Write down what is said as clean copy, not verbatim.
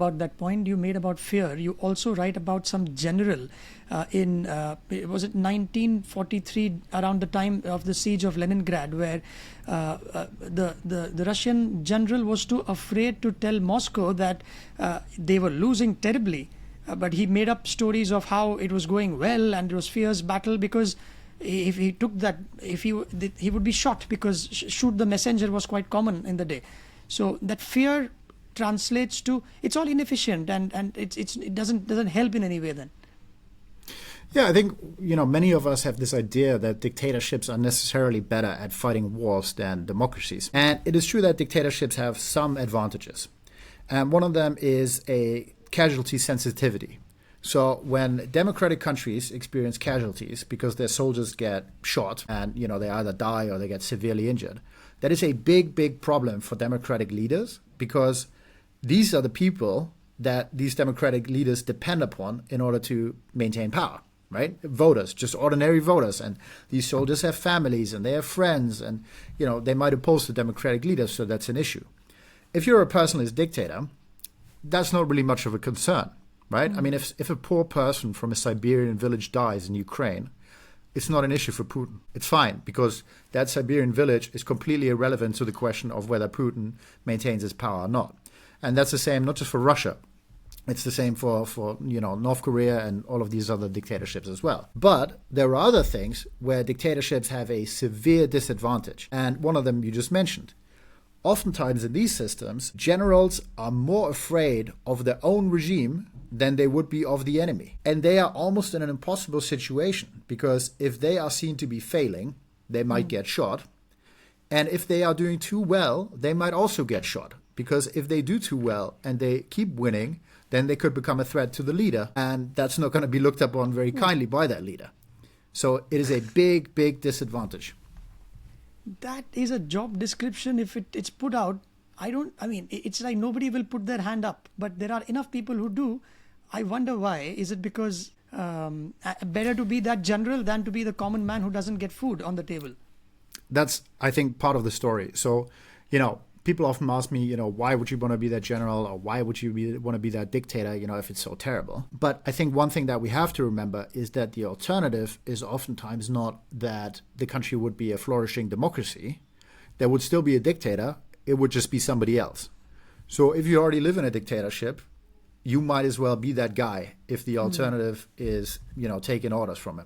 About that point you made about fear, you also write about some general in was it 1943, around the time of the siege of Leningrad, where the Russian general was too afraid to tell Moscow that they were losing terribly, but he made up stories of how it was going well and it was fierce battle, because if he took that, if he would be shot, because shoot the messenger was quite common in the day. So that fear translates to, it's all inefficient, and it doesn't help in any way then. Yeah, I think, many of us have this idea that dictatorships are necessarily better at fighting wars than democracies. And it is true that dictatorships have some advantages. And one of them is a casualty sensitivity. So when democratic countries experience casualties because their soldiers get shot and, they either die or they get severely injured, that is a big, big problem for democratic leaders, because these are the people that these democratic leaders depend upon in order to maintain power, right? Voters, just ordinary voters. And these soldiers have families and they have friends, and, they might oppose the democratic leaders, so that's an issue. If you're a personalist dictator, that's not really much of a concern, right? I mean, if a poor person from a Siberian village dies in Ukraine, it's not an issue for Putin. It's fine, because that Siberian village is completely irrelevant to the question of whether Putin maintains his power or not. And that's the same not just for Russia. It's the same for North Korea and all of these other dictatorships as well. But there are other things where dictatorships have a severe disadvantage. And one of them you just mentioned. Oftentimes in these systems, generals are more afraid of their own regime than they would be of the enemy. And they are almost in an impossible situation, because if they are seen to be failing, they might get shot. And if they are doing too well, they might also get shot. Because if they do too well and they keep winning, then they could become a threat to the leader. And that's not going to be looked upon very kindly by that leader. So it is a big, big disadvantage. That is a job description. If it's put out, it's like nobody will put their hand up. But there are enough people who do. I wonder why. Is it because better to be that general than to be the common man who doesn't get food on the table? That's, I think, part of the story. So, people often ask me, why would you want to be that general, or why would you want to be that dictator, if it's so terrible? But I think one thing that we have to remember is that the alternative is oftentimes not that the country would be a flourishing democracy. There would still be a dictator. It would just be somebody else. So if you already live in a dictatorship, you might as well be that guy if the alternative is, taking orders from him.